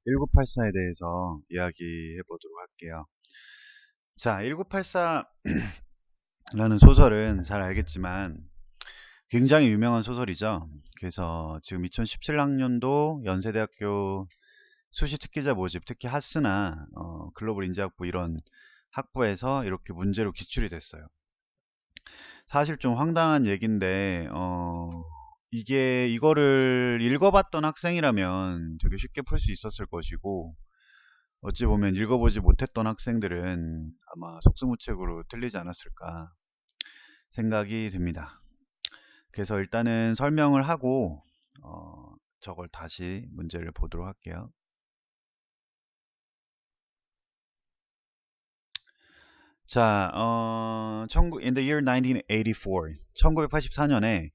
1984에 대해서 이야기해 보도록 할게요. 자, 1984라는 소설은 잘 알겠지만 굉장히 유명한 소설이죠. 그래서 지금 2017학년도 연세대학교 수시특기자 모집, 특히 하스나 글로벌 인재학부 이런 학부에서 이렇게 문제로 기출이 됐어요. 사실 좀 황당한 얘기인데 이거를 읽어봤던 학생이라면 되게 쉽게 풀 수 있었을 것이고, 어찌 보면 읽어보지 못했던 학생들은 아마 속수무책으로 틀리지 않았을까 생각이 듭니다. 그래서 일단은 설명을 하고 저걸 다시 문제를 보도록 할게요. 자, in the year 1984, 1984년에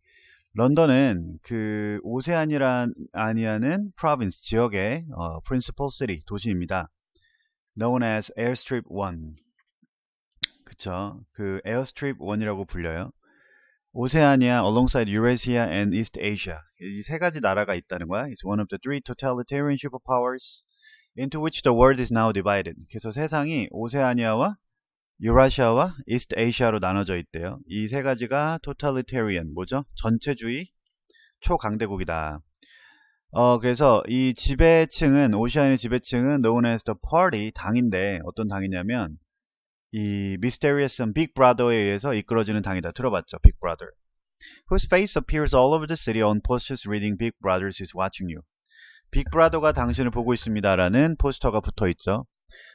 런던은 그 오세아니아는 프로빈스 지역의 principal city 도시입니다. known as Airstrip 1. 그쵸? 그 Airstrip 1이라고 불려요. 오세아니아, alongside Eurasia and East Asia. 이 세 가지 나라가 있다는 거야. It's one of the three totalitarian superpowers into which the world is now divided. 그래서 세상이 오세아니아와 유라시아와 이스트 에이시아로 나눠져 있대요. 이 세 가지가 totalitarian, 뭐죠? 전체주의 초강대국이다. 그래서 이 지배층은, 오시아니아 지배층은 known as the party, 당인데 어떤 당이냐면 이 Mysterious Big Brother에 의해서 이끌어지는 당이다. 들어봤죠? Big Brother. Whose face appears all over the city on posters reading Big Brother is watching you. Big Brother가 당신을 보고 있습니다라는 포스터가 붙어있죠.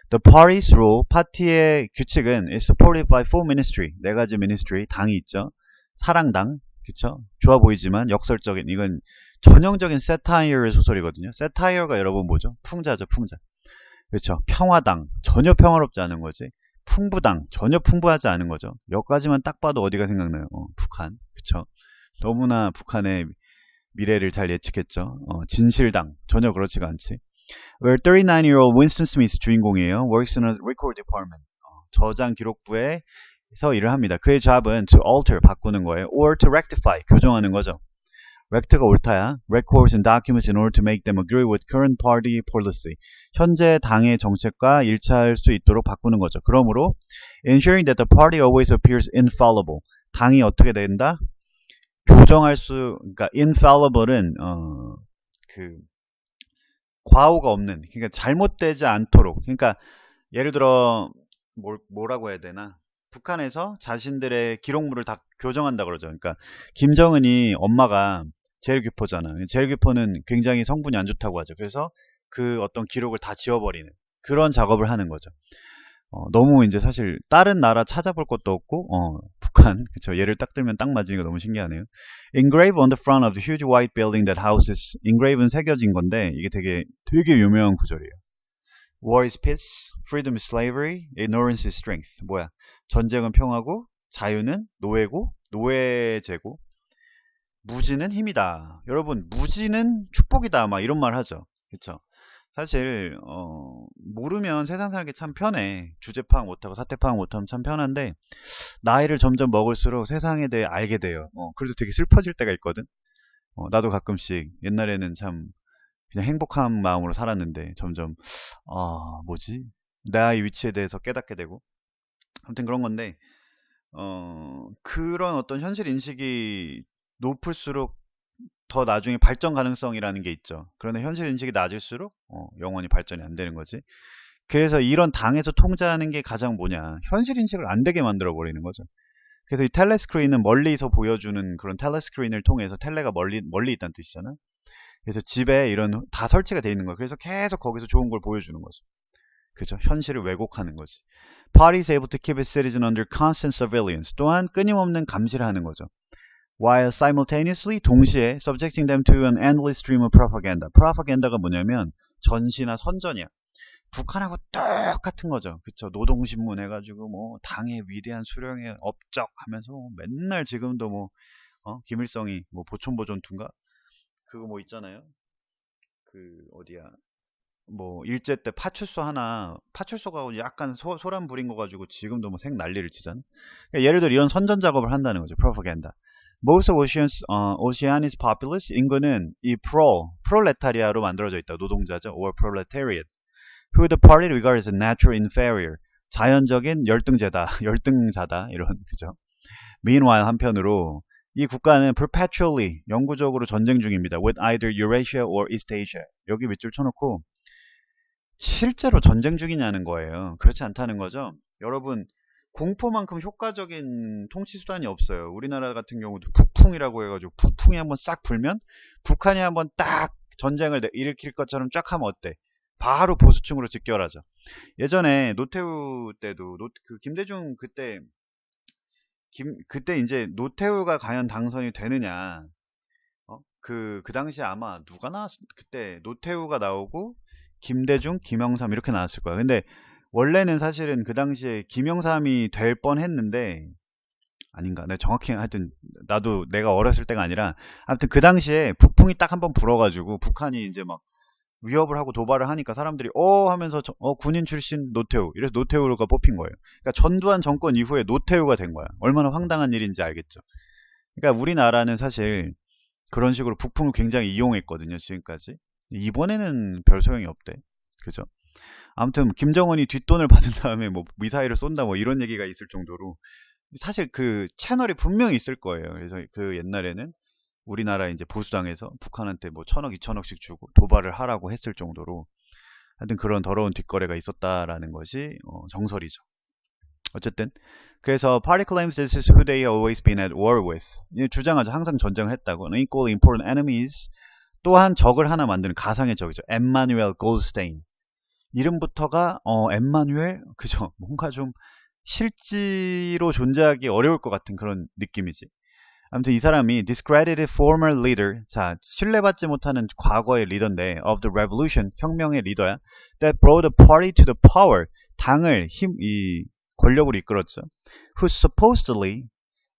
The party's rule, 파티의 규칙은 is supported by four ministry, 네 가지 ministry, 당이 있죠. 사랑당, 그쵸? 좋아 보이지만 역설적인, 이건 전형적인 세타이어의 소설이거든요. 세타이어가 여러분 뭐죠? 풍자죠, 풍자. 그렇죠. 평화당, 전혀 평화롭지 않은 거지. 풍부당, 전혀 풍부하지 않은 거죠. 여기까지만 딱 봐도 어디가 생각나요? 북한. 그쵸. 너무나 북한의 미래를 잘 예측했죠. 진실당, 전혀 그렇지가 않지. Where 39-year-old Winston Smith 주인공이에요. Works in a record department. 저장 기록부에서 일을 합니다. 그의 job은 to alter, 바꾸는 거예요. Or to rectify, 교정하는 거죠. rect가 옳다야. records and documents in order to make them agree with current party policy. 현재 당의 정책과 일치할 수 있도록 바꾸는 거죠. 그러므로 ensuring that the party always appears infallible. 당이 어떻게 된다? 교정할 수, 그러니까 infallible은 그 과오가 없는, 그러니까 잘못되지 않도록. 그러니까 예를 들어 뭐라고 해야 되나? 북한에서 자신들의 기록물을 다 교정한다 그러죠. 그러니까 김정은이 엄마가 제일교포잖아. 제일교포는 굉장히 성분이 안 좋다고 하죠. 그래서 그 어떤 기록을 다 지워버리는 그런 작업을 하는 거죠. 너무 이제 사실 다른 나라 찾아볼 것도 없고 북한, 그쵸, 예를 딱 들면 딱 맞으니까 너무 신기하네요. Engrave on the front of the huge white building that houses. engrave는 새겨진 건데 이게 되게 유명한 구절이에요. War is peace, freedom is slavery, ignorance is strength. 뭐야? 전쟁은 평화고 자유는 노예고 노예제고 무지는 힘이다. 여러분, 무지는 축복이다. 막 이런 말 하죠. 그쵸? 사실 모르면 세상 살기 참 편해. 주제 파악 못하고 사태 파악 못하면 참 편한데 나이를 점점 먹을수록 세상에 대해 알게 돼요. 그래도 되게 슬퍼질 때가 있거든. 나도 가끔씩 옛날에는 참 그냥 행복한 마음으로 살았는데 점점 뭐지? 나의 위치에 대해서 깨닫게 되고, 아무튼 그런 건데 그런 어떤 현실 인식이 높을수록 더 나중에 발전 가능성이라는 게 있죠. 그런데 현실 인식이 낮을수록 영원히 발전이 안 되는 거지. 그래서 이런 당에서 통제하는 게 가장 뭐냐, 현실 인식을 안 되게 만들어 버리는 거죠. 그래서 이 텔레스크린은 멀리서 보여주는 그런 텔레스크린을 통해서, 텔레가 멀리 있다는 뜻이잖아. 그래서 집에 이런 다 설치가 돼 있는 거야. 그래서 계속 거기서 좋은 걸 보여주는 거죠. 그죠? 현실을 왜곡하는 거지. Parties able to keep its citizen under constant surveillance. 또한 끊임없는 감시를 하는 거죠. While simultaneously, 동시에 subjecting them to an endless stream of propaganda. propaganda가 뭐냐면 전시나 선전이야. 북한하고 똑같은 거죠. 그쵸? 노동신문 해가지고 뭐 당의 위대한 수령의 업적 하면서 맨날 지금도 뭐 김일성이 뭐 보촌보존투인가? 그거 뭐 있잖아요. 그 어디야? 뭐 일제 때 파출소가 약간 소란 부린 거 가지고 지금도 뭐 생 난리를 치잖아. 그러니까 예를 들어 이런 선전 작업을 한다는 거죠. 프로파간다. Most of Oceania's populace, 인구는 이 프롤레타리아로 만들어져 있다. 노동자죠. or proletariat. who the party regards as natural inferior. 자연적인 열등제다. 열등자다. 이런, 그죠? Meanwhile, 한편으로 이 국가는 perpetually, 영구적으로 전쟁 중입니다. with either Eurasia or East Asia. 여기 밑줄 쳐놓고 실제로 전쟁 중이냐는 거예요. 그렇지 않다는 거죠. 여러분, 공포만큼 효과적인 통치 수단이 없어요. 우리나라 같은 경우도 북풍이라고 해가지고 북풍이 한번 싹 불면 북한이 한번 딱 전쟁을 일으킬 것처럼 쫙 하면 어때? 바로 보수층으로 직결하죠. 예전에 노태우 때도 그 김대중 그때 이제 노태우가 과연 당선이 되느냐. 그 당시에 아마 누가 그때 노태우가 나오고 김대중, 김영삼 이렇게 나왔을 거야. 근데 원래는 사실은 그 당시에 김영삼이 될 뻔했는데 아닌가? 내가 정확히 하여튼 나도 내가 어렸을 때가 아니라 아무튼 그 당시에 북풍이 딱 한번 불어가지고 북한이 이제 막 위협을 하고 도발을 하니까 사람들이 하면서 군인 출신 노태우 이래서 노태우가 뽑힌 거예요. 그러니까 전두환 정권 이후에 노태우가 된 거야. 얼마나 황당한 일인지 알겠죠. 그러니까 우리나라는 사실 그런 식으로 북풍을 굉장히 이용했거든요. 지금까지. 이번에는 별 소용이 없대. 그죠? 아무튼 김정은이 뒷돈을 받은 다음에 뭐 미사일을 쏜다 뭐 이런 얘기가 있을 정도로 사실 그 채널이 분명히 있을 거예요. 그래서 그 옛날에는 우리나라 이제 보수당에서 북한한테 뭐 1,000억, 2,000억씩 주고 도발을 하라고 했을 정도로 하여튼 그런 더러운 뒷거래가 있었다라는 것이 정설이죠. 어쨌든 그래서 party claims this is who they always been at war with. 주장하죠. 항상 전쟁을 했다고. Equally important enemies. 또한 적을 하나 만드는 가상의 적이죠. Emmanuel Goldstein. 이름부터가 엠마누엘 그죠? 뭔가 좀 실제로 존재하기 어려울 것 같은 그런 느낌이지. 아무튼 이 사람이 discredited former leader, 자 신뢰받지 못하는 과거의 리더인데 of the revolution, 혁명의 리더야. that brought the party to the power, 당을 이 권력으로 이끌었죠. who supposedly,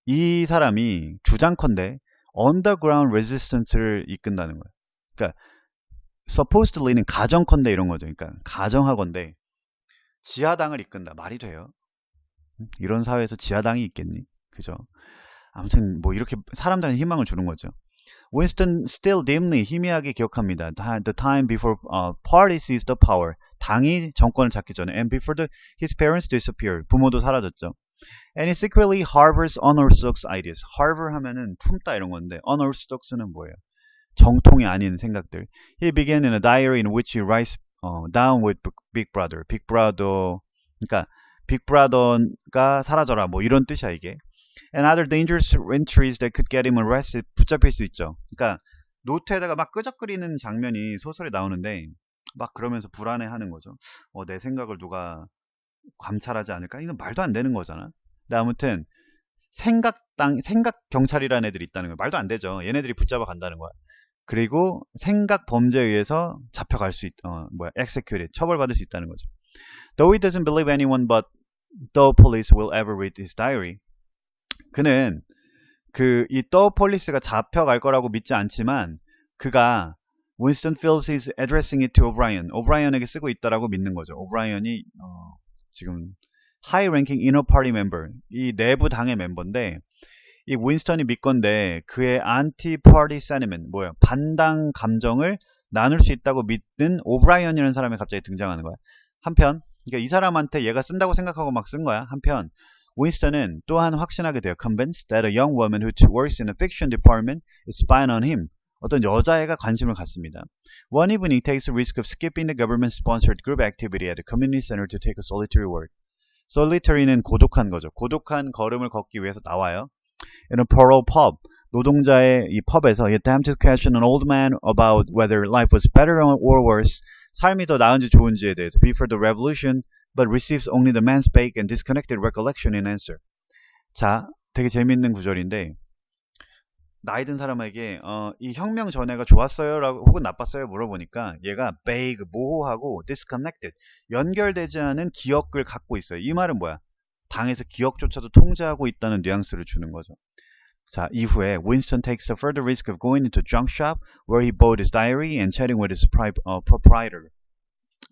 이 사람이 주장컨대 underground resistance를 이끈다는 거야. 그러니까 supposedly는 가정컨대 이런 거죠. 그러니까 가정하건대 지하당을 이끈다. 말이 돼요? 이런 사회에서 지하당이 있겠니? 그죠? 아무튼 뭐 이렇게 사람들한테 희망을 주는 거죠. Winston still dimly, 희미하게 기억합니다. The time before party seized the power. 당이 정권을 잡기 전에 and before his parents disappeared. 부모도 사라졌죠. And he secretly harbors unorthodox ideas. harbor 하면은 품다 이런 건데 unorthodox는 뭐예요? 정통이 아닌 생각들. He began in a diary in which he writes down with Big Brother. Big Brother, 그러니까 Big Brother가 사라져라 뭐 이런 뜻이야 이게. And other dangerous entries that could get him arrested. 붙잡힐 수 있죠. 그러니까 노트에다가 막 끄적거리는 장면이 소설에 나오는데 막 그러면서 불안해하는 거죠. 내 생각을 누가 감찰하지 않을까? 이건 말도 안 되는 거잖아. 근데 아무튼 생각 경찰이라는 애들이 있다는 거야. 말도 안 되죠. 얘네들이 붙잡아 간다는 거야. 그리고 생각 범죄에 의해서 잡혀갈 수 executed, 처벌받을 수 있다는 거죠. Though he doesn't believe anyone but the police will ever read his diary. 그는 이 the police가 잡혀갈 거라고 믿지 않지만 그가 Winston feels he's addressing it to O'Brien. 오브라이언에게 쓰고 있다라고 믿는 거죠. 오브라이언이 지금 high-ranking inner party member, 이 내부 당의 멤버인데 이 윈스턴이 믿건데 그의 anti-party sentiment, 반당 감정을 나눌 수 있다고 믿는 오브라이언이라는 사람이 갑자기 등장하는 거야. 한편, 그러니까 이 사람한테 얘가 쓴다고 생각하고 막 쓴 거야. 한편, 윈스턴은 또한 확신하게 돼요. Convinced that a young woman who works in a fiction department is spying on him. 어떤 여자애가 관심을 갖습니다. One evening, he takes the risk of skipping the government-sponsored group activity at the community center to take a solitary walk. solitary는 고독한 거죠. 고독한 걸음을 걷기 위해서 나와요. In a parole pub, 노동자의 이 펍에서 he attempted to question an old man about whether life was better or worse, 삶이 더 나은지 좋은지에 대해서 before the revolution, but receives only the man's vague and disconnected recollection in answer. 자, 되게 재밌는 구절인데 나이 든 사람에게 이 혁명 전에가 좋았어요? 라고 혹은 나빴어요? 물어보니까 얘가 vague, 모호하고 disconnected, 연결되지 않은 기억을 갖고 있어요. 이 말은 뭐야? 당에서 기억조차도 통제하고 있다는 뉘앙스를 주는 거죠. 자, 이후에 Winston takes the further risk of going into a junk shop where he bought his diary and chatting with his proprietor.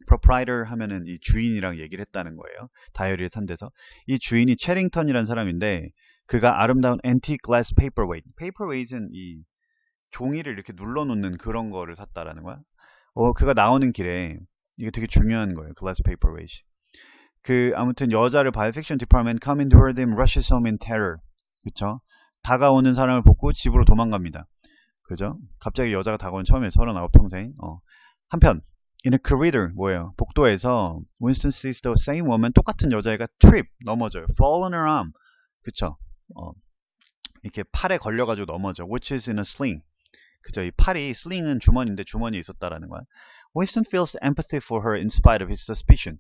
proprietor 하면은 이 주인이랑 얘기를 했다는 거예요. 다이어리를 산 데서. 이 주인이 체링턴이라는 사람인데 그가 아름다운 antique glass paperweight. paperweight은 이 종이를 이렇게 눌러놓는 그런 거를 샀다라는 거야. 그가 나오는 길에 이게 되게 중요한 거예요. glass paperweight. 아무튼 여자를 봐요. fiction department coming toward him rushes home in terror. 그쵸? 다가오는 사람을 보고 집으로 도망갑니다. 그죠? 갑자기 여자가 다가오는 처음에 39 평생. 한편 in a corridor 뭐예요? 복도에서 Winston sees the same woman 똑같은 여자애가 trip 넘어져요. fall on her arm. 그쵸? 이렇게 팔에 걸려가지고 넘어져. which is in a sling. 그죠? 이 팔이 sling은 주머니인데 주머니에 있었다라는 거야. Winston feels empathy for her in spite of his suspicion.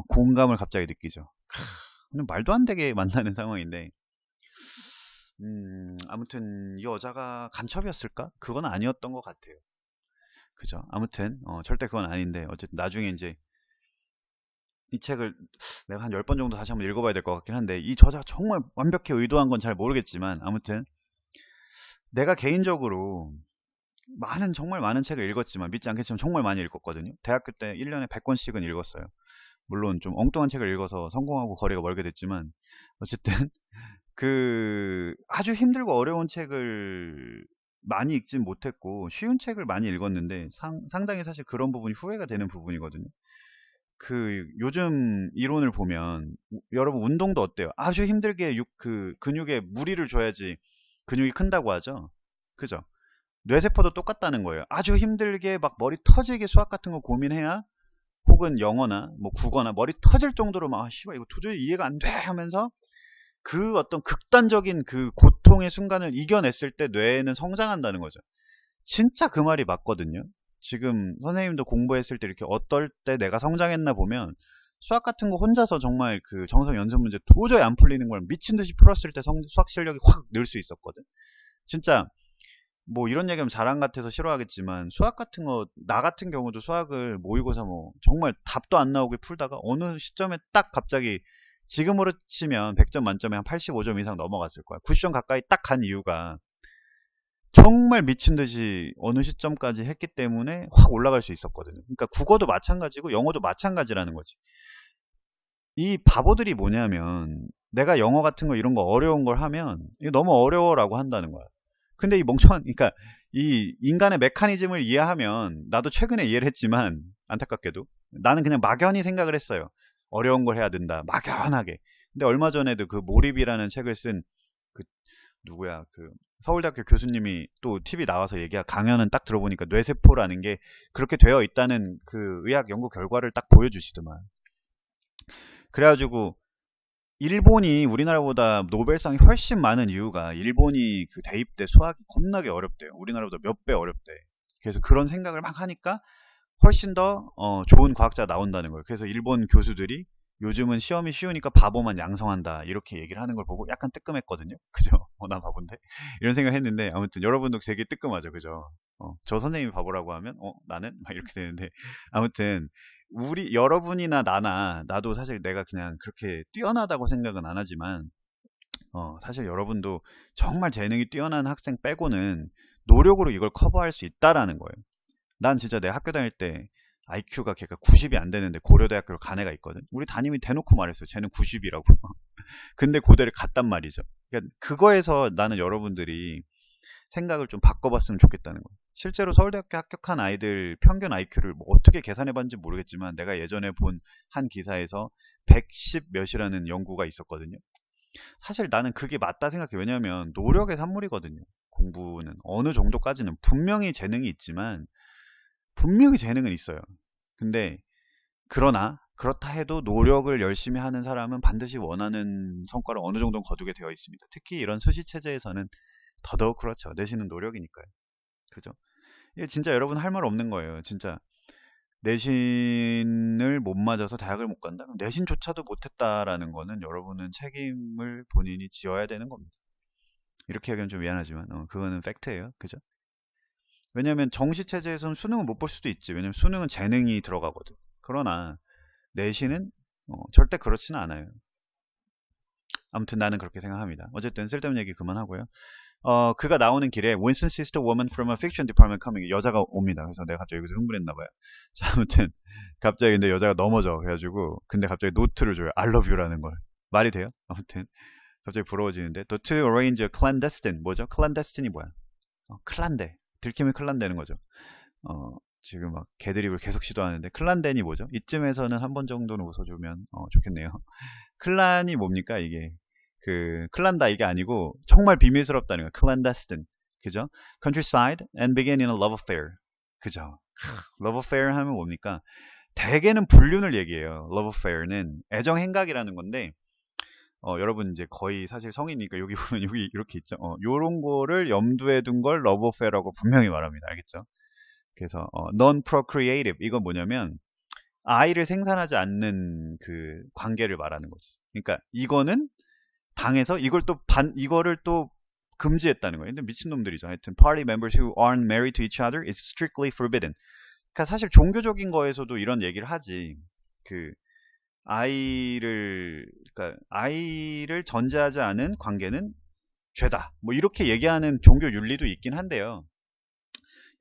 공감을 갑자기 느끼죠. 말도 안 되게 만나는 상황인데 아무튼 이 여자가 간첩이었을까? 그건 아니었던 것 같아요. 그죠? 아무튼 절대 그건 아닌데 어쨌든 나중에 이제 이 책을 내가 한 10번 정도 다시 한번 읽어봐야 될 것 같긴 한데 이 저자가 정말 완벽히 의도한 건 잘 모르겠지만 아무튼 내가 개인적으로 정말 많은 책을 읽었지만 믿지 않겠지만 정말 많이 읽었거든요. 대학교 때 1년에 100권씩은 읽었어요. 물론 좀 엉뚱한 책을 읽어서 성공하고 거리가 멀게 됐지만 어쨌든 아주 힘들고 어려운 책을 많이 읽진 못했고 쉬운 책을 많이 읽었는데 상당히 사실 그런 부분이 후회가 되는 부분이거든요. 요즘 이론을 보면 여러분 운동도 어때요? 아주 힘들게 근육에 무리를 줘야지 근육이 큰다고 하죠. 그죠? 뇌세포도 똑같다는 거예요. 아주 힘들게 막 머리 터지게 수학 같은 거 고민해야 혹은 영어나 뭐 국어나 머리 터질 정도로 막 씨발 이거 도저히 이해가 안 돼 하면서 어떤 극단적인 고통의 순간을 이겨냈을 때 뇌는 성장한다는 거죠. 진짜 그 말이 맞거든요. 지금 선생님도 공부했을 때 이렇게 어떨 때 내가 성장했나 보면 수학 같은 거 혼자서 정말 정성 연습 문제 도저히 안 풀리는 걸 미친 듯이 풀었을 때 수학 실력이 확 늘 수 있었거든. 진짜 뭐 이런 얘기하면 자랑 같아서 싫어하겠지만 수학 같은 거 나 같은 경우도 수학을 모의고사 뭐 정말 답도 안 나오게 풀다가 어느 시점에 딱 갑자기 지금으로 치면 100점 만점에 한 85점 이상 넘어갔을 거야. 90점 가까이 딱 간 이유가 정말 미친 듯이 어느 시점까지 했기 때문에 확 올라갈 수 있었거든요. 그러니까 국어도 마찬가지고 영어도 마찬가지라는 거지. 이 바보들이 뭐냐면 내가 영어 같은 거 이런 거 어려운 걸 하면 이거 너무 어려워라고 한다는 거야. 근데 이 멍청한 그러니까 이 인간의 메커니즘을 이해하면 나도 최근에 이해를 했지만 안타깝게도 나는 그냥 막연히 생각을 했어요. 어려운 걸 해야 된다. 막연하게. 근데 얼마 전에도 몰입이라는 책을 쓴 누구야 서울대학교 교수님이 또 TV 나와서 강연은 딱 들어보니까 뇌세포라는 게 그렇게 되어 있다는 의학 연구 결과를 딱 보여주시더만. 그래가지고 일본이 우리나라보다 노벨상이 훨씬 많은 이유가 일본이 대입 때 수학이 겁나게 어렵대요. 우리나라보다 몇 배 어렵대. 그래서 그런 생각을 막 하니까 훨씬 더 좋은 과학자 나온다는 거예요. 그래서 일본 교수들이 요즘은 시험이 쉬우니까 바보만 양성한다 이렇게 얘기를 하는 걸 보고 약간 뜨끔했거든요. 그죠? 나 바본데? 이런 생각 했는데 아무튼 여러분도 되게 뜨끔하죠. 그죠? 저 선생님이 바보라고 하면 나는? 막 이렇게 되는데 아무튼 여러분이나 나도 사실 내가 그냥 그렇게 뛰어나다고 생각은 안 하지만 사실 여러분도 정말 재능이 뛰어난 학생 빼고는 노력으로 이걸 커버할 수 있다라는 거예요. 난 진짜 내 학교 다닐 때 IQ가 걔가 90이 안 되는데 고려대학교를 간 애가 있거든. 우리 담임이 대놓고 말했어요. 쟤는 90이라고. 근데 고대를 갔단 말이죠. 그러니까 그거에서 나는 여러분들이 생각을 좀 바꿔봤으면 좋겠다는 거예요. 실제로 서울대학교 합격한 아이들 평균 IQ를 뭐 어떻게 계산해봤는지 모르겠지만 내가 예전에 본 한 기사에서 110 몇이라는 연구가 있었거든요. 사실 나는 그게 맞다 생각해. 왜냐하면 노력의 산물이거든요. 공부는 어느 정도까지는 분명히 재능이 있지만 분명히 재능은 있어요. 근데 그렇다 해도 노력을 열심히 하는 사람은 반드시 원하는 성과를 어느 정도는 거두게 되어 있습니다. 특히 이런 수시 체제에서는 더더욱 그렇죠. 내신은 노력이니까요. 그죠? 이게 진짜 여러분 할 말 없는 거예요. 진짜 내신을 못 맞아서 대학을 못 간다? 그럼 내신조차도 못했다라는 거는 여러분은 책임을 본인이 지어야 되는 겁니다. 이렇게 얘기하면 좀 미안하지만 그거는 팩트예요. 그죠? 왜냐면 정시체제에서는 수능을 못 볼 수도 있지. 왜냐면 수능은 재능이 들어가거든. 그러나 내신은 절대 그렇지는 않아요. 아무튼 나는 그렇게 생각합니다. 어쨌든 쓸데없는 얘기 그만하고요. 그가 나오는 길에 Winston sees the woman from a fiction department coming. 여자가 옵니다. 그래서 내가 갑자기 여기서 흥분했나봐요. 자, 아무튼 갑자기 근데 여자가 넘어져. 그래가지고 근데 갑자기 노트를 줘요. I love you라는 걸. 말이 돼요? 아무튼 갑자기 부러워지는데. 또 to arrange a clandestine. 뭐죠? clandestine이 뭐야? 클란데. 들키면 클란 되는 거죠. 지금 막 개드립을 계속 시도하는데 클란덴이 뭐죠? 이쯤에서는 한 번 정도는 웃어주면 좋겠네요. 클란이 뭡니까 이게? 그 클란다 이게 아니고 정말 비밀스럽다는 거예요. clandestine. 그죠? countryside and begin in a love affair. 그죠? love affair 하면 뭡니까? 대개는 불륜을 얘기해요. love affair는 애정 행각이라는 건데 여러분 이제 거의 사실 성인이니까 여기 보면 여기 이렇게 있죠. 요런 거를 염두에 둔 걸 love affair라고 분명히 말합니다. 알겠죠? 그래서 non-procreative 이건 뭐냐면 아이를 생산하지 않는 그 관계를 말하는 거지. 그러니까 이거는 당해서 이거를 또 금지했다는 거예요. 근데 미친놈들이죠. 하여튼 party members who aren't married to each other is strictly forbidden. 그러니까 사실 종교적인 거에서도 이런 얘기를 하지. 그 그러니까 아이를 전제하지 않은 관계는 죄다. 뭐 이렇게 얘기하는 종교 윤리도 있긴 한데요.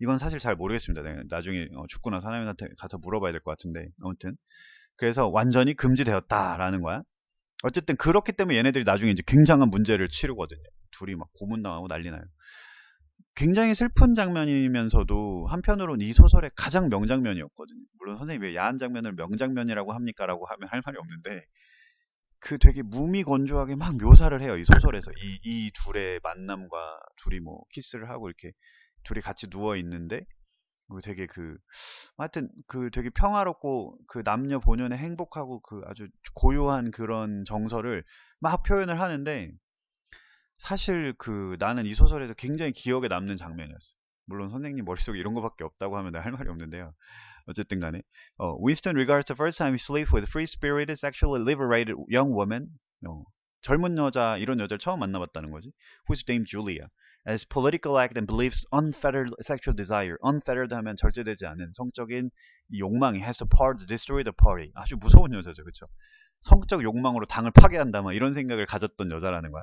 이건 사실 잘 모르겠습니다. 나중에 죽고 나서 하나님한테 가서 물어봐야 될 것 같은데 아무튼 그래서 완전히 금지되었다라는 거야. 어쨌든 그렇기 때문에 얘네들이 나중에 이제 굉장한 문제를 치르거든요. 둘이 막 고문당하고 난리 나요. 굉장히 슬픈 장면이면서도 한편으로는 이 소설의 가장 명장면이었거든요. 물론 선생님이 왜 야한 장면을 명장면이라고 합니까? 라고 하면 할 말이 없는데 그 되게 무미건조하게 막 묘사를 해요. 이 소설에서 이 둘의 만남과 둘이 뭐 키스를 하고 이렇게 둘이 같이 누워 있는데 되게 하여튼 되게 평화롭고 그 남녀 본연의 행복하고 그 아주 고요한 그런 정서를 막 표현을 하는데 사실 나는 이 소설에서 굉장히 기억에 남는 장면이었어요. 물론 선생님 머릿속에 이런 거밖에 없다고 하면 내가 할 말이 없는데요. 어쨌든 간에 Winston regards the first time he sleeps with free-spirited, sexually liberated young woman 젊은 여자, 이런 여자를 처음 만나봤다는 거지. Who's named Julia. As political act and believes unfettered sexual desire. Unfettered 하면 절제되지 않은 성적인 욕망이 has the power to destroy the party. 아주 무서운 여자죠. 그렇죠? 성적 욕망으로 당을 파괴한다. 막 이런 생각을 가졌던 여자라는 거야.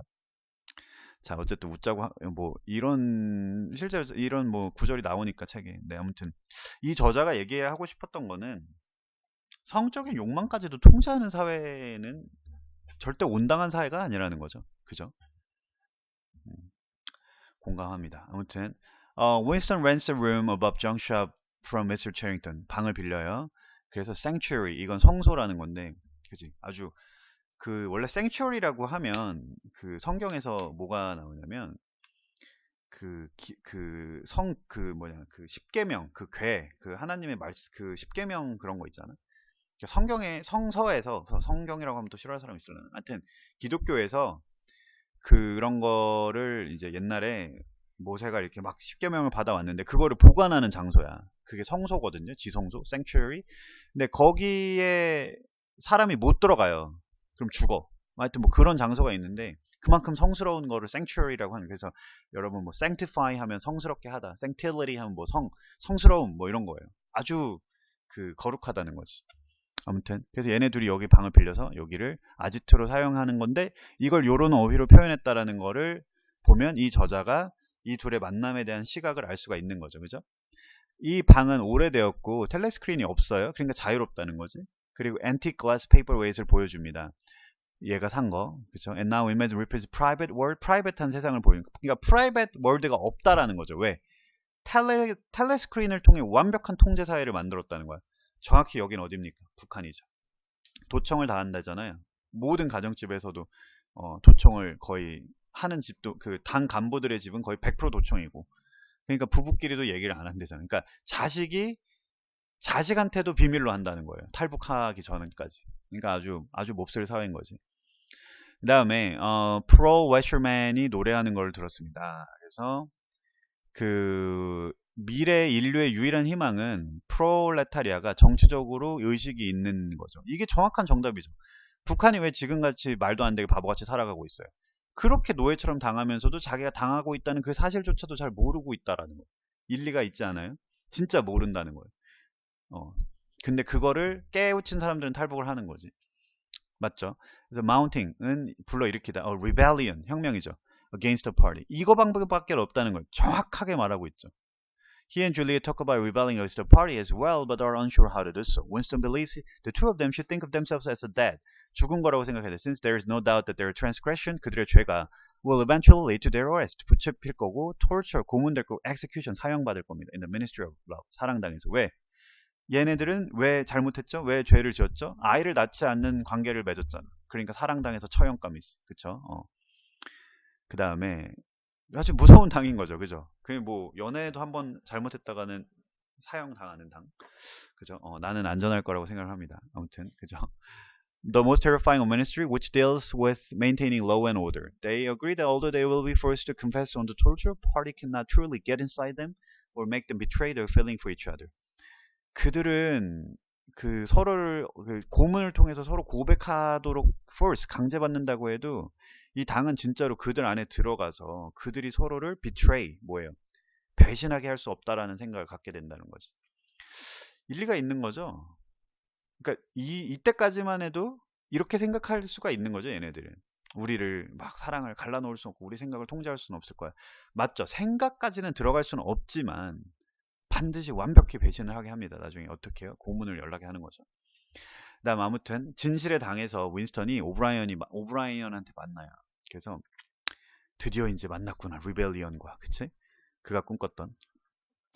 자, 어쨌든 웃자고 뭐 실제로 이런 뭐 구절이 나오니까 책에. 네, 아무튼 이 저자가 얘기하고 싶었던 거는 성적인 욕망까지도 통제하는 사회는 절대 온당한 사회가 아니라는 거죠. 그죠? 공감합니다. 아무튼 Winston rents a room above junk shop from Mr. Charrington. 방을 빌려요. 그래서 sanctuary 이건 성소라는 건데, 그지? 아주 원래 sanctuary라고 하면 성경에서 뭐가 나오냐면 십계명 하나님의 말씀 십계명 그런 거 있잖아. 성경의 성서에서 성경이라고 하면 또 싫어할 사람이 있으려나. 하여튼 기독교에서 그런 거를 이제 옛날에 모세가 이렇게 막 십계명을 받아왔는데 그거를 보관하는 장소야. 그게 성소거든요. 지성소, sanctuary. 근데 거기에 사람이 못 들어가요. 그럼 죽어. 하여튼 뭐 그런 장소가 있는데 그만큼 성스러운 거를 sanctuary라고 하는. 그래서 여러분 뭐 sanctify 하면 성스럽게 하다, sanctility 하면 뭐 성스러움 뭐 이런 거예요. 아주 거룩하다는 거지. 아무튼 그래서 얘네 둘이 여기 방을 빌려서 여기를 아지트로 사용하는 건데 이걸 요런 어휘로 표현했다라는 거를 보면 이 저자가 이 둘의 만남에 대한 시각을 알 수가 있는 거죠. 그죠? 이 방은 오래되었고 텔레스크린이 없어요. 그러니까 자유롭다는 거지. 그리고 antique glass paperweight을 보여줍니다. 얘가 산 거. 그쵸? And now imagine represents private world, private한 세상을 보이니까. 그러니까 private world가 없다라는 거죠. 왜? 텔레스크린을 통해 완벽한 통제 사회를 만들었다는 거야. 정확히 여긴 어딥니까? 북한이죠. 도청을 다 한다잖아요. 모든 가정집에서도 도청을 거의 하는 집도 당 간부들의 집은 거의 100% 도청이고. 그러니까 부부끼리도 얘기를 안 한대잖아요. 그러니까 자식한테도 비밀로 한다는 거예요. 탈북하기 전까지. 그러니까 아주 몹쓸 사회인 거지. 그 다음에 프로 웨셔맨이 노래하는 걸 들었습니다. 그래서 미래 인류의 유일한 희망은 프롤레타리아가 정치적으로 의식이 있는 거죠. 이게 정확한 정답이죠. 북한이 왜 지금같이 말도 안 되게 바보같이 살아가고 있어요? 그렇게 노예처럼 당하면서도 자기가 당하고 있다는 그 사실조차도 잘 모르고 있다라는 거예요. 일리가 있지 않아요? 진짜 모른다는 거예요. 근데 그거를 깨우친 사람들은 탈북을 하는 거지. 맞죠? 그래서 mounting은 불러일으키다. rebellion, 혁명이죠. against the party. 이거 방법밖에 없다는 걸 정확하게 말하고 있죠. He and Juliet talk about rebelling against the party as well, but are unsure how to do so. Winston believes the two of them should think of themselves as a dead, 죽은 거라고 생각해야 돼. Since there is no doubt that their transgression, 그들의 죄가 will eventually lead to their arrest, 붙잡힐 거고, torture, 고문될 거고, execution, 사형받을 겁니다. In the ministry of love, 사랑당에서. 왜? 얘네들은 왜 잘못했죠? 왜 죄를 지었죠? 아이를 낳지 않는 관계를 맺었잖아. 그러니까 사랑당에서 처형감이 있어. 그쵸? 그 다음에 아주 무서운 당인 거죠. 그죠? 그게 뭐 연애도 한번 잘못했다가는 사형 당하는 당. 그죠? 나는 안전할 거라고 생각을 합니다. 아무튼 그죠? The most terrifying of ministry, which deals with maintaining law and order. They agree that although they will be forced to confess on the torture, party cannot truly get inside them or make them betray their feeling for each other. 그들은 그 서로를 그 고문을 통해서 서로 고백하도록 force 강제받는다고 해도 이 당은 진짜로 그들 안에 들어가서 그들이 서로를 betray 뭐예요? 배신하게 할 수 없다라는 생각을 갖게 된다는 거지. 일리가 있는 거죠. 그러니까 이때까지만 해도 이렇게 생각할 수가 있는 거죠, 얘네들은. 우리를 막 사랑을 갈라놓을 수 없고 우리 생각을 통제할 수는 없을 거야. 맞죠? 생각까지는 들어갈 수는 없지만 반드시 완벽히 배신을 하게 합니다. 나중에 어떻게 해요? 고문을 연락해 하는 거죠. 그 다음 아무튼 진실의 당에서 윈스턴이 오브라이언한테 만나요. 그래서 드디어 이제 만났구나. 리벨리언과 그치? 그가 꿈꿨던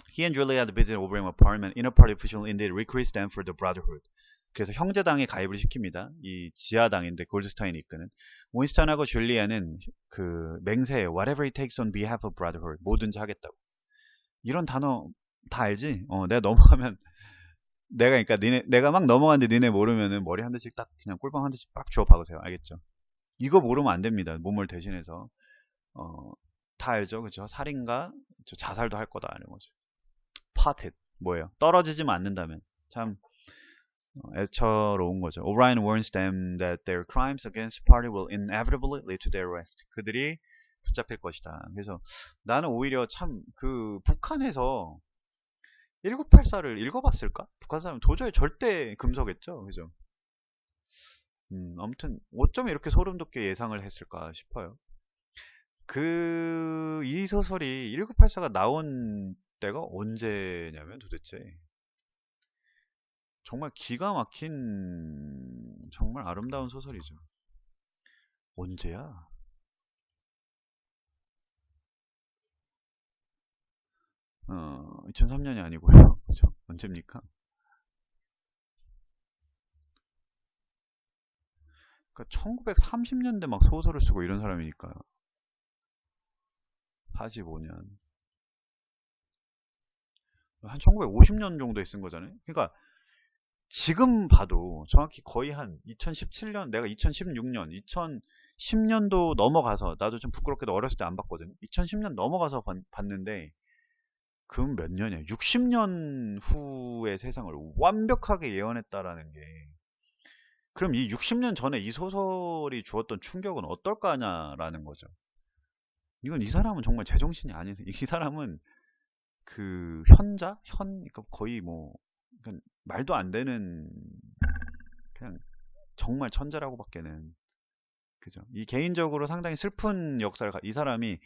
He and Julia had visited Oberheim apartment. Inner party official indeed recruits them for the brotherhood. 그래서 형제당에 가입을 시킵니다. 이 지하당인데 골드스타인이 이끄는 윈스턴하고 줄리아는 그 맹세해요. Whatever it takes on behalf of brotherhood. 뭐든지 하겠다고. 이런 단어 다 알지? 내가 넘어가면 그러니까 내가 막 넘어갔는데 니네 모르면은 머리 한 대씩 딱 그냥 꿀밤 한 대씩 빡 주워 박으세요. 알겠죠? 이거 모르면 안 됩니다. 몸을 대신해서 다 알죠? 그죠? 살인과 자살도 할 거다 이런 거죠. parted 뭐예요? 떨어지지만 않는다면 참 애처로운 거죠. O'Brien warns them that their crimes against the party will inevitably lead to their arrest. 그들이 붙잡힐 것이다. 그래서 나는 오히려 참 그 북한에서 1984를 읽어봤을까? 북한 사람은 도저히 절대 금서겠죠. 그죠? 아무튼 어쩜 이렇게 소름 돋게 예상을 했을까 싶어요. 이 소설이 1984가 나온 때가 언제냐면 도대체 정말 기가 막힌 정말 아름다운 소설이죠. 언제야? 2003년이 아니고요. 그죠? 언제입니까? 그러니까 1930년대 막 소설을 쓰고 이런 사람이니까요. 45년. 한 1950년 정도에 쓴 거잖아요. 그러니까 지금 봐도 정확히 거의 한 2017년, 내가 2016년, 2010년도 넘어가서, 나도 좀 부끄럽게도 어렸을 때 안 봤거든요. 2010년 넘어가서 봤는데, 그럼 몇 년이야? 60년 후의 세상을 완벽하게 예언했다라는 게, 그럼 이 60년 전에 이 소설이 주었던 충격은 어떨까냐라는 거죠. 이 사람은 정말 제정신이 아니세요. 이 사람은 그 그러니까 거의 뭐 그러니까 말도 안 되는 그냥 정말 천재라고 밖에는 그죠. 이 개인적으로 상당히 슬픈 역사를 이 사람이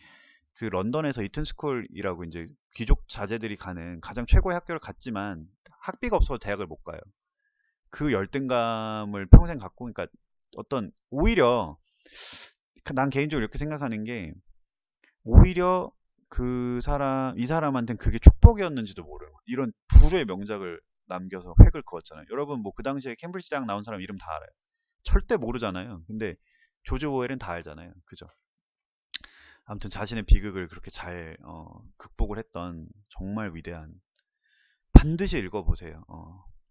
그 런던에서 이튼스쿨이라고 이제 귀족 자제들이 가는 가장 최고의 학교를 갔지만 학비가 없어서 대학을 못 가요. 그 열등감을 평생 갖고 그러니까 어떤 오히려 난 개인적으로 이렇게 생각하는 게 오히려 이 사람한테는 그게 축복이었는지도 모르고 이런 불후의 명작을 남겨서 획을 그었잖아요. 여러분 뭐 그 당시에 캠브리지 대학 나온 사람 이름 다 알아요. 절대 모르잖아요. 근데 조지 오웰은 다 알잖아요. 그죠? 아무튼 자신의 비극을 그렇게 잘 극복을 했던 정말 위대한 반드시 읽어보세요.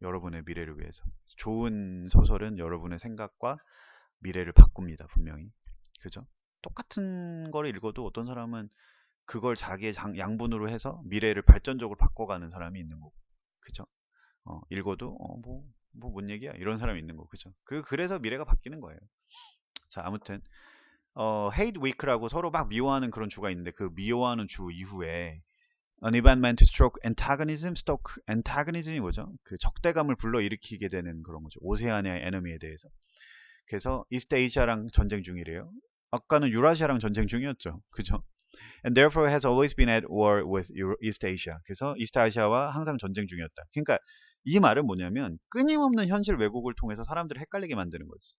여러분의 미래를 위해서. 좋은 소설은 여러분의 생각과 미래를 바꿉니다. 분명히. 그죠? 똑같은 거를 읽어도 어떤 사람은 그걸 자기의 양분으로 해서 미래를 발전적으로 바꿔가는 사람이 있는 거고. 그죠? 읽어도 뭔 얘기야? 이런 사람이 있는 거. 그죠? 그래서 미래가 바뀌는 거예요. 자, 아무튼 hate week라고 서로 막 미워하는 그런 주가 있는데 그 미워하는 주 이후에 an event meant to stroke antagonism, stoke antagonism이 뭐죠? 그 적대감을 불러일으키게 되는 그런 거죠. 오세아니아의 에너미에 대해서. 그래서 이스트 에이시아랑 전쟁 중이래요. 아까는 유라시아랑 전쟁 중이었죠. 그죠? And therefore has always been at war with East Asia. 그래서 이스트 아시아와 항상 전쟁 중이었다. 그러니까 이 말은 뭐냐면 끊임없는 현실 왜곡을 통해서 사람들을 헷갈리게 만드는 거지.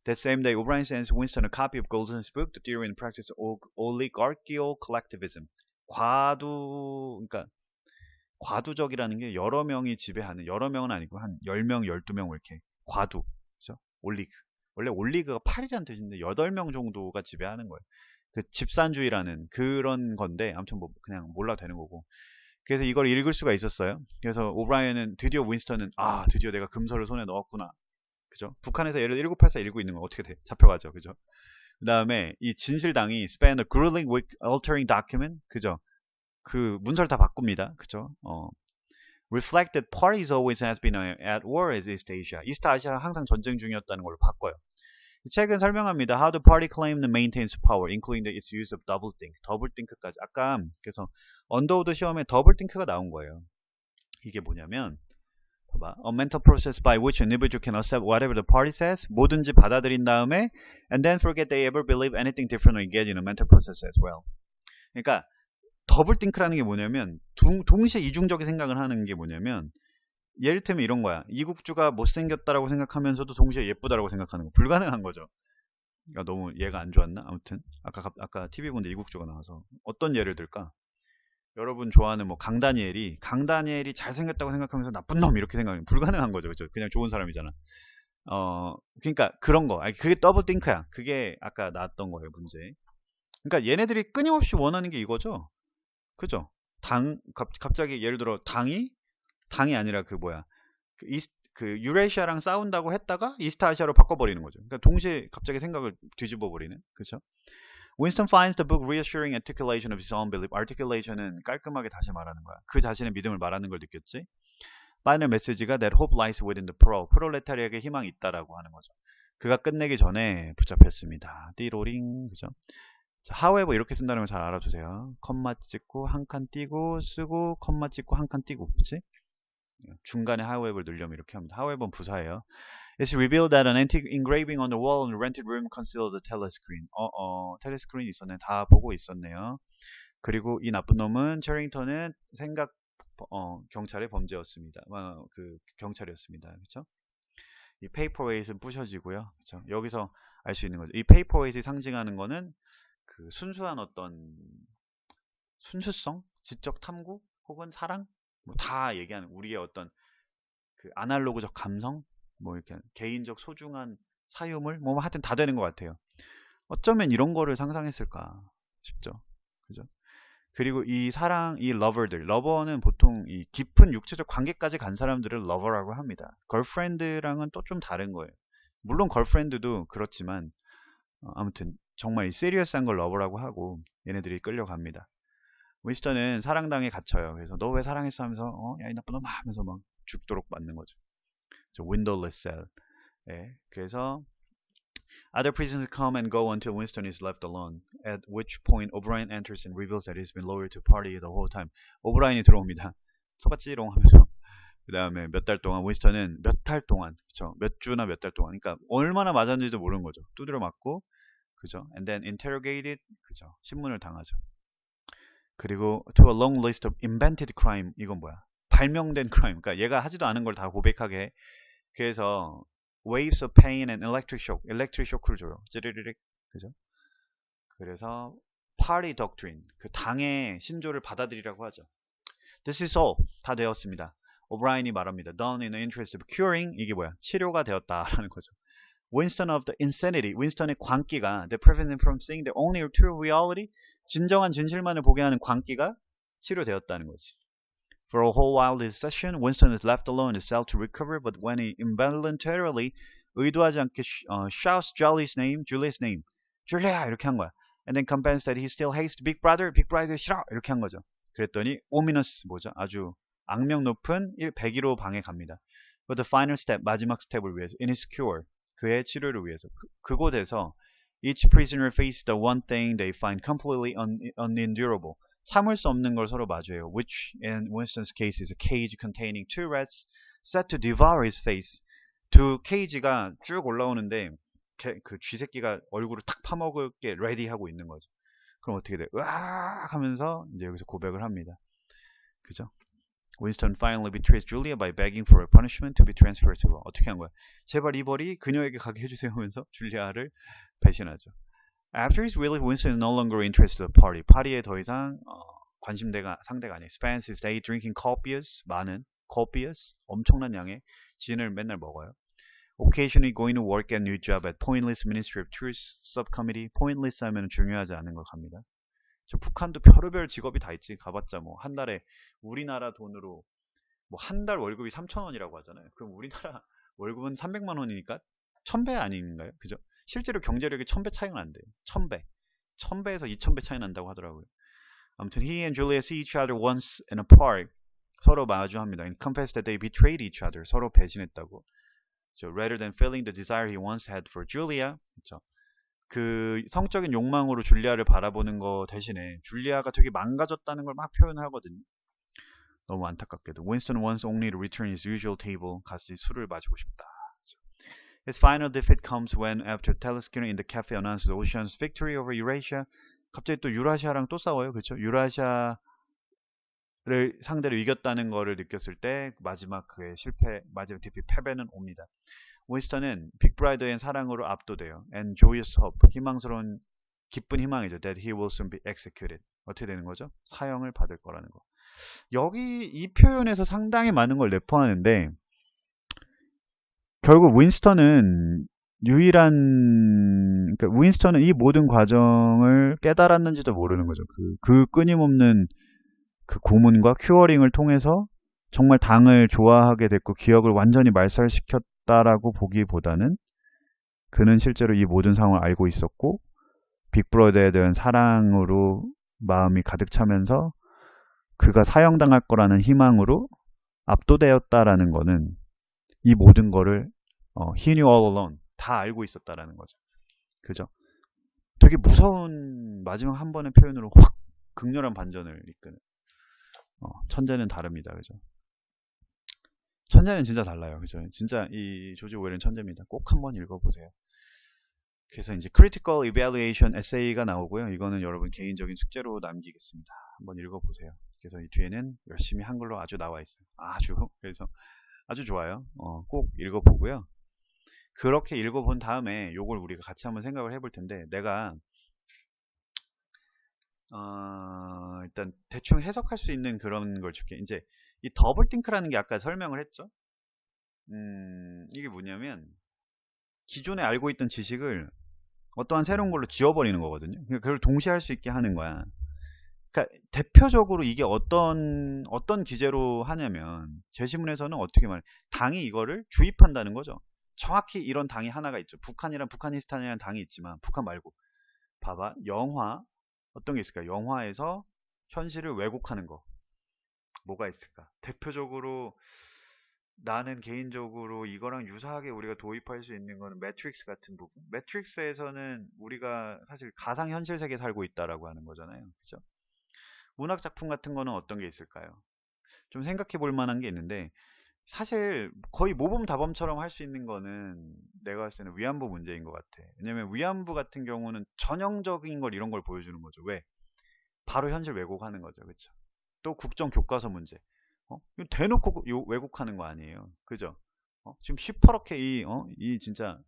That same day, O'Brien sends Winston a copy of Goldson's book, The Theory and Practice of Oligarchical Collectivism. 그러니까 과두적이라는 게 여러 명이 지배하는, 여러 명은 아니고 한 10명, 12명 이렇게 과두, 그죠? 올리그. 원래 올리그가 8이라는 뜻인데 8명 정도가 지배하는 거예요. 그 집산주의라는 그런 건데 아무튼 뭐 그냥 몰라도 되는 거고. 그래서 이걸 읽을 수가 있었어요. 그래서 오브라이언은 드디어 윈스턴은 드디어 내가 금서를 손에 넣었구나. 그죠? 북한에서 예를 들어 1984 읽고 있는 건 어떻게 돼? 잡혀가죠. 그죠? 그 다음에 이 진실당이 span a grueling week altering document. 그죠? 그 문서를 다 바꿉니다. 그죠? reflect that parties always has been at war as East Asia. 이스트 아시아가 항상 전쟁 중이었다는 걸로 바꿔요. 이 책은 설명합니다. How the party claimed and maintains power, including its use of doublethink. 더블띵크까지. 아까 그래서 언더우드 시험에 더블띵크가 나온 거예요. 이게 뭐냐면 봐봐. A mental process by which an individual can accept whatever the party says. 뭐든지 받아들인 다음에 and then forget they ever believe anything different or engage in a mental process as well. 그러니까 더블띵크라는 게 뭐냐면 동시에 이중적인 생각을 하는 게 뭐냐면 예를 들면 이런 거야. 이국주가 못생겼다라고 생각하면서도 동시에 예쁘다라고 생각하는 거. 불가능한 거죠. 그러니까 너무 얘가 안 좋았나? 아무튼 아까 TV 본데 이국주가 나와서 어떤 예를 들까? 여러분 좋아하는 뭐 강다니엘이 잘생겼다고 생각하면서 나쁜 놈 이렇게 생각하면 불가능한 거죠. 그죠? 그냥 좋은 사람이잖아. 그러니까 그런 거. 그게 더블띵크야. 그게 아까 나왔던 거예요, 문제. 그러니까 얘네들이 끊임없이 원하는 게 이거죠. 그죠? 갑자기 예를 들어 당이 아니라 그 유레시아랑 싸운다고 했다가 이스트 아시아로 바꿔버리는 거죠. 그러니까 동시에 갑자기 생각을 뒤집어 버리는. 그죠? Winston finds the book reassuring articulation of his own belief. articulation은 깔끔하게 다시 말하는 거야. 그 자신의 믿음을 말하는 걸 느꼈지. 파이널 메시지가 that hope lies within the 프롤레타리아에게 희망이 있다라고 하는 거죠. 그가 끝내기 전에 붙잡혔습니다. 띠로링. 그죠? 자, however 이렇게 쓴다는 걸 잘 알아두세요. 컴마 찍고 한 칸 띄고 쓰고 컴마 찍고 한 칸 띄고. 그치? 중간에 however 넣으려면 이렇게 합니다. however는 부사예요. It's revealed that an antique engraving on the wall in the rented room conceals a telescreen. 텔레스크린이 있었네. 다 보고 있었네요. 그리고 이 나쁜 놈은 체링턴은 경찰의 범죄였습니다. 그 경찰이었습니다. 그렇죠? 이 페이퍼웨이트는 부셔지고요. 그렇죠? 여기서 알 수 있는 거죠. 이 페이퍼웨이트이 상징하는 거는 그 순수한 어떤 순수성, 지적 탐구 혹은 사랑 뭐 다 얘기하는 우리의 어떤 그 아날로그적 감성 뭐 이렇게 개인적 소중한 사유물 뭐 하여튼 다 되는 것 같아요. 어쩌면 이런 거를 상상했을까 싶죠. 그죠? 그리고 이 러버는 보통 이 깊은 육체적 관계까지 간 사람들을 러버라고 합니다. 걸프렌드랑은 또 좀 다른 거예요. 물론 걸프렌드도 그렇지만 아무튼 정말 이 시리어스한 걸 러버라고 하고 얘네들이 끌려갑니다. 윈스턴은 사랑당에 갇혀요. 그래서 너 왜 사랑했어 하면서 야 이 나쁜 놈 하면서 막 죽도록 맞는 거죠. windowless cell. 예, 그래서 other prisoners come and go until Winston is left alone. At which point O'Brien enters and reveals that he's been loyal to party the whole time. 오브라인이 들어옵니다. 처갓지롱 하면서 그 다음에 몇 달 동안 윈스턴은 몇 달 동안 그쵸? 몇 주나 몇 달 동안 그러니까 얼마나 맞았는지도 모르는 거죠. 두드려 맞고 그죠? And then interrogated 그죠? 신문을 당하죠. 그리고 to a long list of invented crime 이건 뭐야? 발명된 crime. 그러니까 얘가 하지도 않은 걸 다 고백하게 해. 그래서 waves of pain and electric shock를 줘요. 찌르르륵 그죠? 그래서 party doctrine 그 당의 신조를 받아들이라고 하죠. This is all 다 되었습니다. 오브라인이 말합니다. Done in the interest of curing 이게 뭐야? 치료가 되었다라는 거죠. Winston of the insanity 윈스턴의 광기가 that prevents him from seeing the only true reality 진정한 진실만을 보게 하는 광기가 치료되었다는 거지. For a whole while this session, Winston is left alone in the cell to recover, but when he involuntarily 의도하지 않게 shouts Julia's name, Julia 이렇게 한 거야. And then convinced that he still hates Big Brother 싫어 이렇게 한 거죠. 그랬더니 ominous 뭐죠? 아주 악명 높은 101호 방에 갑니다. But the final step, 마지막 스텝을 위해서, in his cure, 그의 치료를 위해서 그곳에서 each prisoner faces the one thing they find completely unendurable. 참을 수 없는 걸 서로 마주해요. Which in Winston's case is a cage containing two rats set to devour his face. 두 케이지가 쭉 올라오는데 그 쥐새끼가 얼굴을 탁 파먹을 게 레디하고 있는 거죠. 그럼 어떻게 돼? 으악 하면서 이제 여기서 고백을 합니다. 그죠? Winston finally betrays Julia by begging for a punishment to be transferred to her. 어떻게 한 거야? 제발 이 벌이 그녀에게 가게 해주세요 하면서 줄리아를 배신하죠. After his release, Winston is no longer interested in the party. 파리에 더 이상 관심대가 상대가 아니에요. Spends his day drinking copious, 엄청난 양의 진을 맨날 먹어요. Occasionally going to work at new job at Pointless Ministry of Truth Subcommittee. Pointless 하면 중요하지 않은 걸 갑니다. 저 북한도 별의별 직업이 다 있지. 가봤자 뭐 한 달에 우리나라 돈으로 뭐 한 달 월급이 3,000원이라고 하잖아요. 그럼 우리나라 월급은 300만 원이니까 1000배 아닌가요? 그죠? 실제로 경제력이 1000배 차이가 난대요. 1000배. 1000배에서 2000배 차이 난다고 하더라고요. 아무튼 he and Julia see each other once in a park. 서로 마주합니다. And confess that they betrayed each other. 서로 배신했다고. So rather than feeling the desire he once had for Julia, 그쵸? 그 성적인 욕망으로 줄리아를 바라보는 거 대신에 줄리아가 되게 망가졌다는 걸 막 표현하거든요. 너무 안타깝게도. Winston wants only to return his usual table. 같이 술을 마시고 싶다. His final defeat comes when, after Teleskinner in the cafe announces Ocean's victory over Eurasia, 갑자기 또 유라시아랑 또 싸워요. 그렇죠? 유라시아를 상대로 이겼다는 거를 느꼈을 때 마지막 그의 마지막 디핏 패배는 옵니다. 윈스턴은 빅브라이더의 사랑으로 압도돼요. And joyous hope, 희망스러운 기쁜 희망이죠. That he will soon be executed. 어떻게 되는 거죠? 사형을 받을 거라는 거. 여기 이 표현에서 상당히 많은 걸 내포하는데 결국 윈스턴은 그러니까 윈스턴은 이 모든 과정을 깨달았는지도 모르는 거죠. 그 끊임없는 그 고문과 큐어링을 통해서 정말 당을 좋아하게 됐고 기억을 완전히 말살시켰다라고 보기보다는 그는 실제로 이 모든 상황을 알고 있었고 빅브러더에 대한 사랑으로 마음이 가득 차면서 그가 사형당할 거라는 희망으로 압도되었다라는 거는 이 모든 거를 he knew all along 다 알고 있었다라는 거죠. 그죠? 되게 무서운 마지막 한 번의 표현으로 확 극렬한 반전을 이끄는 천재는 다릅니다. 그죠? 천재는 진짜 달라요. 그죠? 진짜 이 조지 오웰은 천재입니다. 꼭 한번 읽어보세요. 그래서 이제 critical evaluation essay가 나오고요. 이거는 여러분 개인적인 숙제로 남기겠습니다. 한번 읽어보세요. 그래서 이 뒤에는 열심히 한글로 아주 나와 있어요. 그래서 아주 좋아요. 꼭 읽어보고요. 그렇게 읽어본 다음에 요걸 우리가 같이 한번 생각을 해볼 텐데 내가 일단 대충 해석할 수 있는 그런 걸 줄게. 이제 이 더블띵크라는 게 아까 설명을 했죠. 이게 뭐냐면 기존에 알고 있던 지식을 어떠한 새로운 걸로 지워버리는 거거든요. 그러니까 그걸 동시에 할 수 있게 하는 거야. 그러니까 대표적으로 이게 어떤 기제로 하냐면 제시문에서는 어떻게 말해? 당이 이거를 주입한다는 거죠. 정확히 이런 당이 하나가 있죠. 북한이스탄이라는 당이 있지만 북한 말고 봐봐. 영화 어떤 게 있을까? 영화에서 현실을 왜곡하는 거 뭐가 있을까? 대표적으로 나는 개인적으로 이거랑 유사하게 우리가 도입할 수 있는 거는 매트릭스 같은 부분. 매트릭스에서는 우리가 사실 가상현실 세계에 살고 있다라고 하는 거잖아요. 그죠? 문학 작품 같은 거는 어떤 게 있을까요? 좀 생각해 볼 만한 게 있는데 사실 거의 모범답안처럼 할 수 있는 거는 내가 봤을 때는 위안부 문제인 것 같아. 왜냐면 위안부 같은 경우는 전형적인 걸 이런 걸 보여주는 거죠. 왜? 바로 현실 왜곡하는 거죠. 그쵸? 또 국정교과서 문제. 이거 대놓고 왜곡하는 거 아니에요. 그죠? 지금 시퍼렇게 이 진짜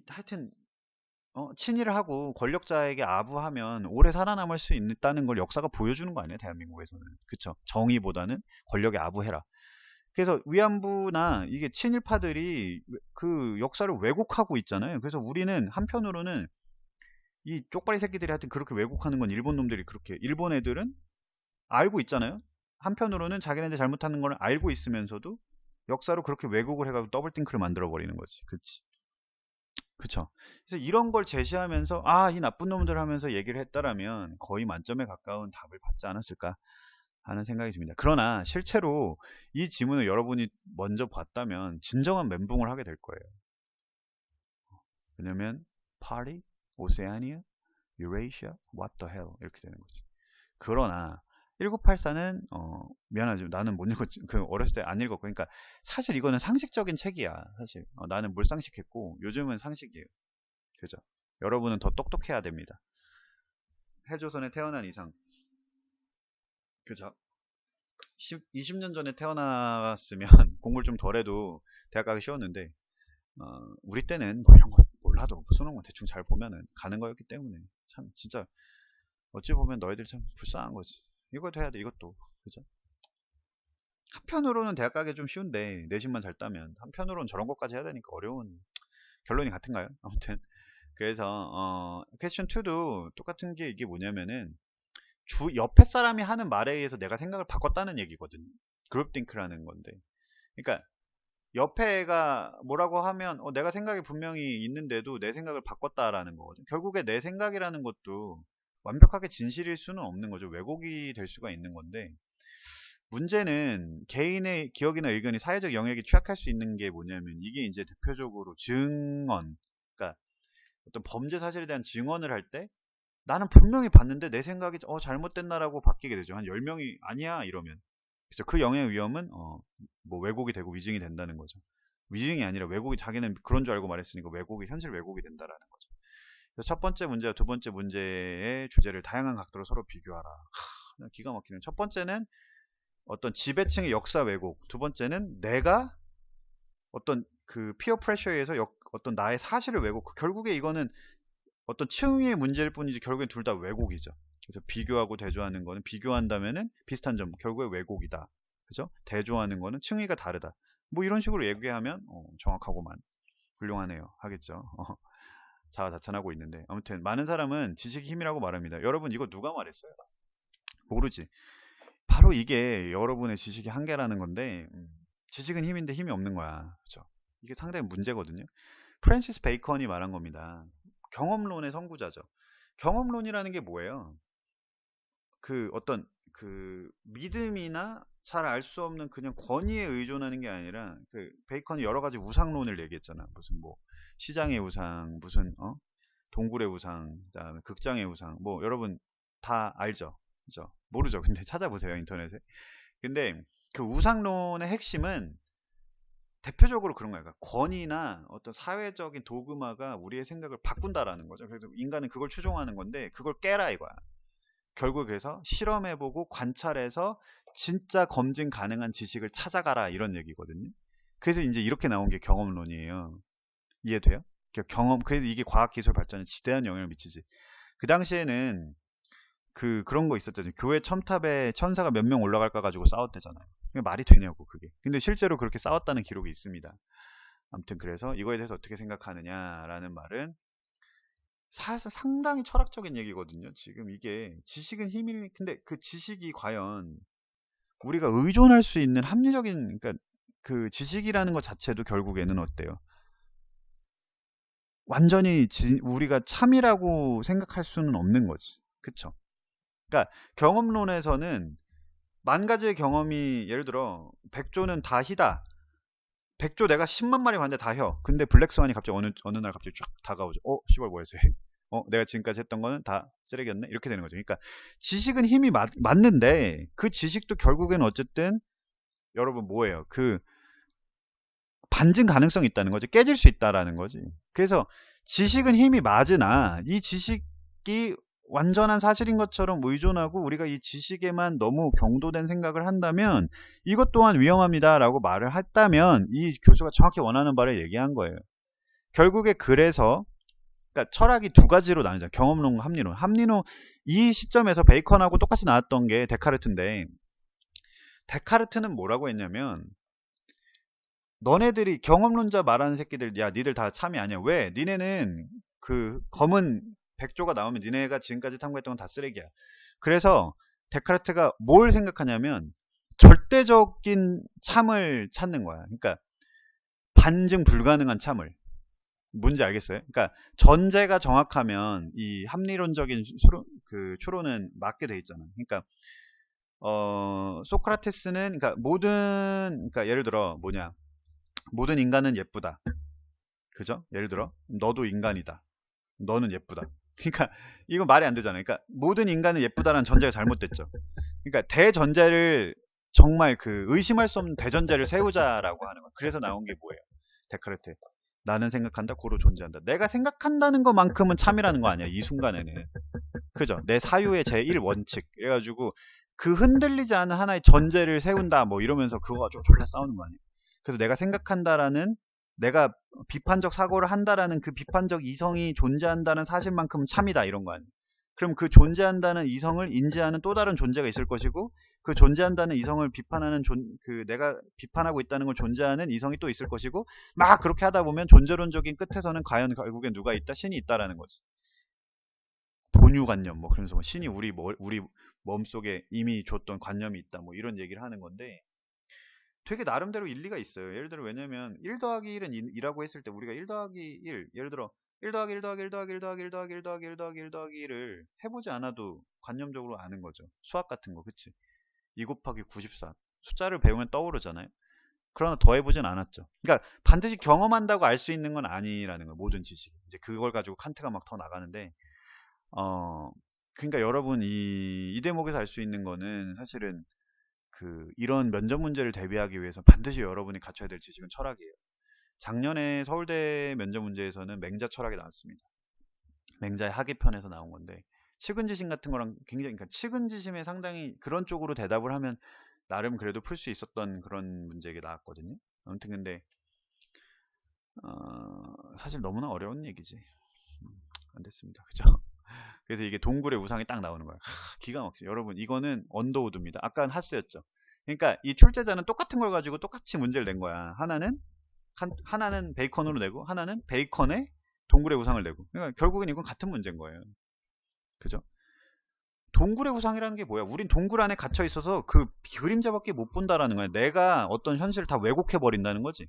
하여튼 친일을 하고 권력자에게 아부하면 오래 살아남을 수 있다는 걸 역사가 보여주는 거 아니에요, 대한민국에서는. 그쵸? 정의보다는 권력에 아부해라. 그래서 위안부나 이게 친일파들이 그 역사를 왜곡하고 있잖아요. 그래서 우리는 한편으로는 이 쪽발이 새끼들이 하여튼 그렇게 왜곡하는 건 일본 놈들이 그렇게, 일본 애들은 알고 있잖아요. 한편으로는 자기네들 잘못하는 걸 알고 있으면서도 역사로 그렇게 왜곡을 해가지고 더블띵크를 만들어버리는 거지. 그치? 그쵸? 그래서 이런 걸 제시하면서 이 나쁜 놈들 하면서 얘기를 했다라면 거의 만점에 가까운 답을 받지 않았을까 하는 생각이 듭니다. 그러나 실제로 이 지문을 여러분이 먼저 봤다면 진정한 멘붕을 하게 될 거예요. 왜냐면 파리, 오세아니아, 유레이시아, what the hell 이렇게 되는 거지. 그러나 1984는 미안하지만 나는 못 읽었지. 그 어렸을 때 안 읽었고, 그러니까 사실 이거는 상식적인 책이야. 사실 나는 몰상식했고 요즘은 상식이에요. 그죠? 여러분은 더 똑똑해야 됩니다. 헬조선에 태어난 이상, 그죠? 20년 전에 태어났으면 공부를 좀 덜해도 대학 가기 쉬웠는데, 우리 때는 뭐 이런 거 몰라도 수능만 대충 잘 보면은 가는 거였기 때문에 참 진짜 어찌 보면 너희들 참 불쌍한 거지. 이것도 해야 돼, 이것도. 그죠? 한편으로는 대학 가기 좀 쉬운데 내신만 잘 따면, 한편으로는 저런 것까지 해야 되니까 어려운, 결론이 같은가요? 아무튼 그래서 퀘스천 2도 똑같은 게, 이게 뭐냐면은 옆에 사람이 하는 말에 의해서 내가 생각을 바꿨다는 얘기거든요. 그룹 띵크라는 건데, 그러니까 옆에 애가 뭐라고 하면 내가 생각이 분명히 있는데도 내 생각을 바꿨다라는 거거든. 결국에 내 생각이라는 것도 완벽하게 진실일 수는 없는 거죠. 왜곡이 될 수가 있는 건데, 문제는 개인의 기억이나 의견이 사회적 영역에 취약할 수 있는 게 뭐냐면, 이게 이제 대표적으로 증언, 그러니까 어떤 범죄 사실에 대한 증언을 할 때 나는 분명히 봤는데 내 생각이 잘못됐나라고 바뀌게 되죠. 한 10명이 아니야 이러면. 그래서 그 영의 위험은 뭐 왜곡이 되고 위증이 된다는 거죠. 위증이 아니라 왜곡이, 자기는 그런 줄 알고 말했으니까 왜곡이, 현실 왜곡이 된다라는 거죠. 그래서 첫 번째 문제와 두 번째 문제의 주제를 다양한 각도로 서로 비교하라. 기가 막히는. 첫 번째는 어떤 지배층의 역사 왜곡, 두 번째는 내가 어떤 그 피어 프레셔에 의해서 어떤 나의 사실을 왜곡. 결국에 이거는 어떤 층위의 문제일 뿐이지 결국엔 둘 다 왜곡이죠. 그래서 비교하고 대조하는 거는, 비교한다면은 비슷한 점, 결국에 왜곡이다. 그죠? 대조하는 거는 층위가 다르다. 뭐 이런 식으로 얘기하면 정확하고만 훌륭하네요 하겠죠. 자화자찬하고 있는데, 아무튼 많은 사람은 지식이 힘이라고 말합니다. 여러분, 이거 누가 말했어요? 모르지. 바로 이게 여러분의 지식의 한계라는 건데, 지식은 힘인데 힘이 없는 거야. 그죠? 이게 상당히 문제거든요. 프랜시스 베이컨이 말한 겁니다. 경험론의 선구자죠. 경험론이라는 게 뭐예요? 그 어떤 그 믿음이나 잘 알 수 없는 그냥 권위에 의존하는 게 아니라, 그 베이컨이 여러 가지 우상론을 얘기했잖아. 무슨 뭐 시장의 우상, 무슨 동굴의 우상, 그다음에 극장의 우상, 뭐 여러분 다 알죠? 그죠? 모르죠? 근데 찾아보세요, 인터넷에. 근데 그 우상론의 핵심은 대표적으로 그런 거예요. 그러니까 권위나 어떤 사회적인 도그마가 우리의 생각을 바꾼다라는 거죠. 그래서 인간은 그걸 추종하는 건데, 그걸 깨라 이거야. 결국 그래서 실험해보고 관찰해서 진짜 검증 가능한 지식을 찾아가라, 이런 얘기거든요. 그래서 이제 이렇게 나온 게 경험론이에요. 이해돼요? 그래서 이게 과학기술 발전에 지대한 영향을 미치지. 그 당시에는 그런 거 있었잖아요. 교회 첨탑에 천사가 몇 명 올라갈까 가지고 싸웠대잖아요. 말이 되냐고, 그게. 근데 실제로 그렇게 싸웠다는 기록이 있습니다. 아무튼 그래서 이거에 대해서 어떻게 생각하느냐라는 말은 사실 상당히 철학적인 얘기거든요. 지금 이게 지식은 힘이, 근데 그 지식이 과연 우리가 의존할 수 있는 합리적인, 그러니까 그 지식이라는 것 자체도 결국에는 어때요? 완전히 우리가 참이라고 생각할 수는 없는 거지. 그쵸? 그러니까 경험론에서는 만 가지의 경험이, 예를 들어 100조는 다 희다. 100조 내가 10만 마리 봤는데 다 혀. 근데 블랙스완이 갑자기 어느 날 갑자기 쫙 다가오죠. 시발 뭐였어? 내가 지금까지 했던 거는 다 쓰레기였네? 이렇게 되는 거죠. 그러니까 지식은 힘이 맞는데, 그 지식도 결국에는 어쨌든 여러분 뭐예요? 그 반증 가능성이 있다는 거지. 깨질 수 있다라는 거지. 그래서 지식은 힘이 맞으나, 이 지식이 완전한 사실인 것처럼 의존하고 우리가 이 지식에만 너무 경도된 생각을 한다면 이것 또한 위험합니다 라고 말을 했다면, 이 교수가 정확히 원하는 바를 얘기한 거예요. 결국에 그래서 그러니까 철학이 두 가지로 나뉘죠. 경험론과 합리론. 합리론, 이 시점에서 베이컨하고 똑같이 나왔던 게 데카르트인데, 데카르트는 뭐라고 했냐면, 너네들이 경험론자 말하는 새끼들, 야 니들 다 참이 아니야. 왜? 니네는 그 검은 100조가 나오면 니네가 지금까지 탐구했던 건 다 쓰레기야. 그래서 데카르트가 뭘 생각하냐면 절대적인 참을 찾는 거야. 그러니까 반증 불가능한 참을. 뭔지 알겠어요? 그러니까 전제가 정확하면 이 합리론적인 추론은 맞게 돼 있잖아. 그러니까 소크라테스는, 그러니까 그러니까 예를 들어 뭐냐, 모든 인간은 예쁘다. 그죠? 예를 들어 너도 인간이다. 너는 예쁘다. 그러니까 이거 말이 안 되잖아요. 그러니까 모든 인간은 예쁘다라는 전제가 잘못됐죠. 그러니까 대전제를, 정말 그 의심할 수 없는 대전제를 세우자라고 하는 거예요. 그래서 나온 게 뭐예요? 데카르트. 나는 생각한다, 고로 존재한다. 내가 생각한다는 것만큼은 참이라는 거 아니야, 이 순간에는. 그죠? 내 사유의 제1원칙. 그래가지고 그 흔들리지 않은 하나의 전제를 세운다 뭐 이러면서 그거 가지고 졸라 싸우는 거 아니에요. 그래서 내가 생각한다라는, 내가 비판적 사고를 한다라는 그 비판적 이성이 존재한다는 사실만큼은 참이다 이런 거 아니에요. 그럼 그 존재한다는 이성을 인지하는 또 다른 존재가 있을 것이고, 그 존재한다는 이성을 비판하는 그 내가 비판하고 있다는 걸 존재하는 이성이 또 있을 것이고, 막 그렇게 하다 보면 존재론적인 끝에서는 과연 결국엔 누가 있다? 신이 있다라는 거지. 본유관념 뭐 그러면서 뭐 신이 우리 마음속에 이미 줬던 관념이 있다 뭐 이런 얘기를 하는 건데, 되게 나름대로 일리가 있어요. 예를 들어, 왜냐면 1 더하기 1은 2라고 했을 때 우리가 1 더하기 1, 예를 들어 1 더하기 1 더하기 1 더하기 1 더하기 1 더하기 1 더하기 1 더하기 1 더하기 1을 해보지 않아도 관념적으로 아는 거죠. 수학 같은 거, 그치? 2 곱하기 94 숫자를 배우면 떠오르잖아요. 그러나 더해보진 않았죠. 그러니까 반드시 경험한다고 알 수 있는 건 아니라는 거예요. 모든 지식. 이제 그걸 가지고 칸트가 막 더 나가는데, 그러니까 여러분 이 대목에서 알 수 있는 거는 사실은 이런 면접 문제를 대비하기 위해서 반드시 여러분이 갖춰야 될 지식은 철학이에요. 작년에 서울대 면접 문제에서는 맹자 철학이 나왔습니다. 맹자의 학위편에서 나온 건데, 측은지심 같은 거랑 굉장히, 그러니까 측은지심에 상당히 그런 쪽으로 대답을 하면 나름 그래도 풀 수 있었던 그런 문제가 나왔거든요. 아무튼 근데 사실 너무나 어려운 얘기지. 안 됐습니다. 그죠? 그래서 이게 동굴의 우상이 딱 나오는 거예요. 기가 막히죠. 여러분, 이거는 언더우드입니다. 아까는 하스였죠. 그러니까 이 출제자는 똑같은 걸 가지고 똑같이 문제를 낸 거야. 하나는 베이컨으로 내고, 하나는 베이컨에 동굴의 우상을 내고. 그러니까 결국엔 이건 같은 문제인 거예요. 그죠? 동굴의 우상이라는 게 뭐야? 우린 동굴 안에 갇혀 있어서 그 그림자밖에 못 본다라는 거야. 내가 어떤 현실을 다 왜곡해 버린다는 거지.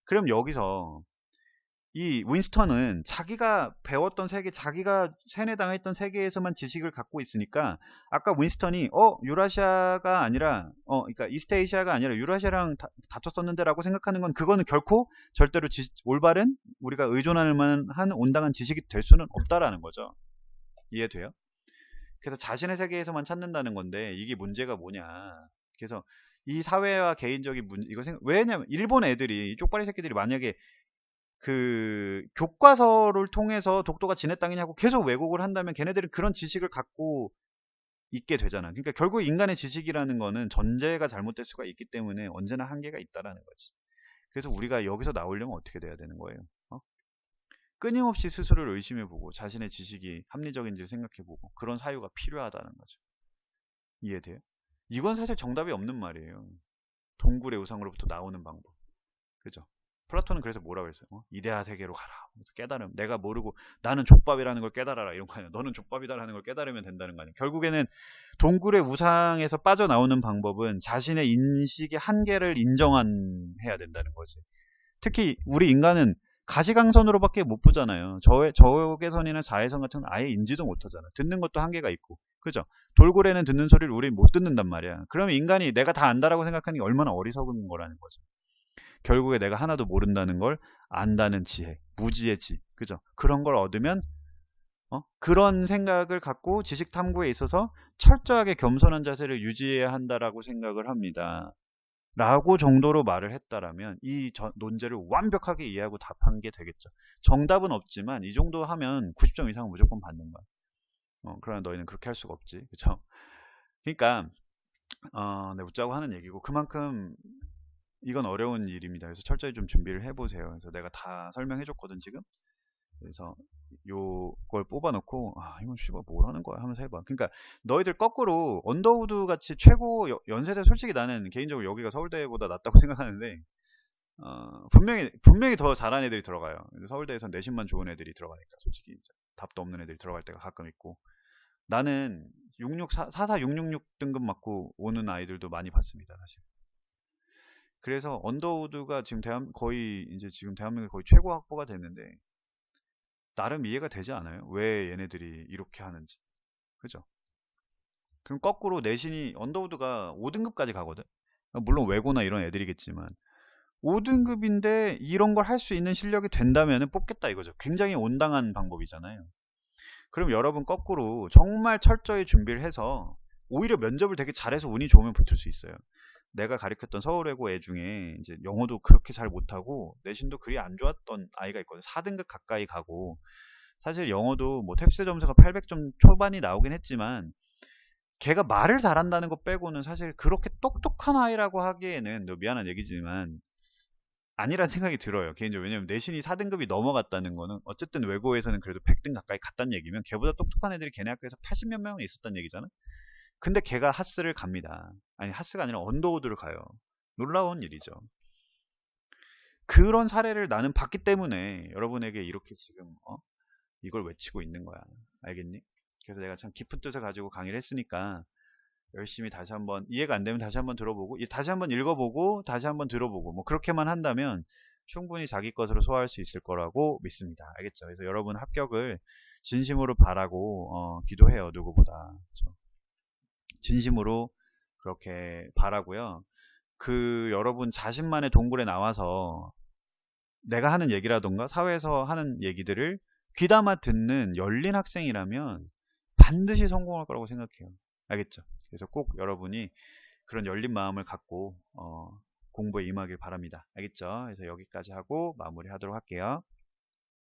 그럼 여기서 이 윈스턴은 자기가 배웠던 세계, 자기가 세뇌당했던 세계에서만 지식을 갖고 있으니까, 아까 윈스턴이 유라시아가 아니라 그러니까 이스트에이시아가 아니라 유라시아랑 다퉜었는데 라고 생각하는 건, 그거는 결코 절대로 올바른, 우리가 의존할 만한 온당한 지식이 될 수는 없다라는 거죠. 이해돼요? 그래서 자신의 세계에서만 찾는다는 건데, 이게 문제가 뭐냐. 그래서 이 사회와 개인적인 왜냐면 일본 애들이, 쪽발이 새끼들이 만약에 교과서를 통해서 독도가 지네 땅이냐고 계속 왜곡을 한다면 걔네들은 그런 지식을 갖고 있게 되잖아. 그러니까 결국 인간의 지식이라는 거는 전제가 잘못될 수가 있기 때문에 언제나 한계가 있다라는 거지. 그래서 우리가 여기서 나오려면 어떻게 돼야 되는 거예요? 끊임없이 스스로를 의심해보고 자신의 지식이 합리적인지를 생각해보고, 그런 사유가 필요하다는 거죠. 이해돼요? 이건 사실 정답이 없는 말이에요. 동굴의 우상으로부터 나오는 방법. 그죠? 플라톤은 그래서 뭐라고 했어요? 이데아 세계로 가라. 그래서 깨달음. 내가 모르고 나는 족밥이라는 걸 깨달아라. 이런 거 아니야. 너는 족밥이다라는 걸 깨달으면 된다는 거 아니야. 결국에는 동굴의 우상에서 빠져나오는 방법은 자신의 인식의 한계를 인정해야 된다는 거지. 특히 우리 인간은 가시광선으로밖에 못 보잖아요. 적외선이나 자외선 같은 건 아예 인지도 못하잖아. 듣는 것도 한계가 있고. 그죠? 돌고래는 듣는 소리를 우린 못 듣는단 말이야. 그러면 인간이 내가 다 안다라고 생각하는 게 얼마나 어리석은 거라는 거죠. 결국에 내가 하나도 모른다는 걸 안다는 지혜, 무지의 지, 그죠? 그런 걸 얻으면 그런 생각을 갖고 지식 탐구에 있어서 철저하게 겸손한 자세를 유지해야 한다라고 생각을 합니다. 라고 정도로 말을 했다라면 이 논제를 완벽하게 이해하고 답한 게 되겠죠. 정답은 없지만 이 정도 하면 90점 이상은 무조건 받는 거야. 그러나 너희는 그렇게 할 수가 없지, 그죠? 그러니까 네, 웃자고 하는 얘기고, 그만큼 이건 어려운 일입니다. 그래서 철저히 좀 준비를 해보세요. 그래서 내가 다 설명해줬거든 지금. 그래서 요걸 뽑아놓고 이건 씨발 뭘 하는 거야 하면서 해봐. 그러니까 너희들 거꾸로 언더우드 같이 최고 연세대, 솔직히 나는 개인적으로 여기가 서울대보다 낫다고 생각하는데, 분명히 더 잘하는 애들이 들어가요. 서울대에선 내신만 좋은 애들이 들어가니까 솔직히 이제 답도 없는 애들이 들어갈 때가 가끔 있고, 나는 666 등급 맞고 오는 아이들도 많이 봤습니다, 사실. 그래서 언더우드가 지금 지금 대한민국의 거의 최고 학부가 됐는데, 나름 이해가 되지 않아요? 왜 얘네들이 이렇게 하는지. 그죠? 그럼 거꾸로 내신이, 언더우드가 5등급까지 가거든? 물론 외고나 이런 애들이겠지만 5등급인데 이런 걸 할 수 있는 실력이 된다면 뽑겠다 이거죠. 굉장히 온당한 방법이잖아요. 그럼 여러분 거꾸로 정말 철저히 준비를 해서 오히려 면접을 되게 잘해서 운이 좋으면 붙을 수 있어요. 내가 가르쳤던 서울외고 애 중에 이제 영어도 그렇게 잘 못하고 내신도 그리 안 좋았던 아이가 있거든. 4등급 가까이 가고 사실 영어도 뭐 탭스 점수가 800점 초반이 나오긴 했지만 걔가 말을 잘한다는 것 빼고는 사실 그렇게 똑똑한 아이라고 하기에는 미안한 얘기지만 아니란 생각이 들어요. 개인적으로. 왜냐면 내신이 4등급이 넘어갔다는 거는 어쨌든 외고에서는 그래도 100등 가까이 갔다는 얘기면 걔보다 똑똑한 애들이 걔네 학교에서 80몇 명은 있었다는 얘기잖아. 근데 걔가 하스를 갑니다. 아니 하스가 아니라 언더우드를 가요. 놀라운 일이죠. 그런 사례를 나는 봤기 때문에 여러분에게 이렇게 지금 이걸 외치고 있는 거야. 알겠니? 그래서 내가 참 깊은 뜻을 가지고 강의를 했으니까 열심히 다시 한번 이해가 안 되면 다시 한번 들어보고 다시 한번 읽어보고 다시 한번 들어보고 뭐 그렇게만 한다면 충분히 자기 것으로 소화할 수 있을 거라고 믿습니다. 알겠죠? 그래서 여러분 합격을 진심으로 바라고 기도해요. 누구보다. 그렇죠? 진심으로 그렇게 바라고요. 그 여러분 자신만의 동굴에 나와서 내가 하는 얘기라던가 사회에서 하는 얘기들을 귀담아 듣는 열린 학생이라면 반드시 성공할 거라고 생각해요. 알겠죠? 그래서 꼭 여러분이 그런 열린 마음을 갖고 공부에 임하길 바랍니다. 알겠죠? 그래서 여기까지 하고 마무리하도록 할게요.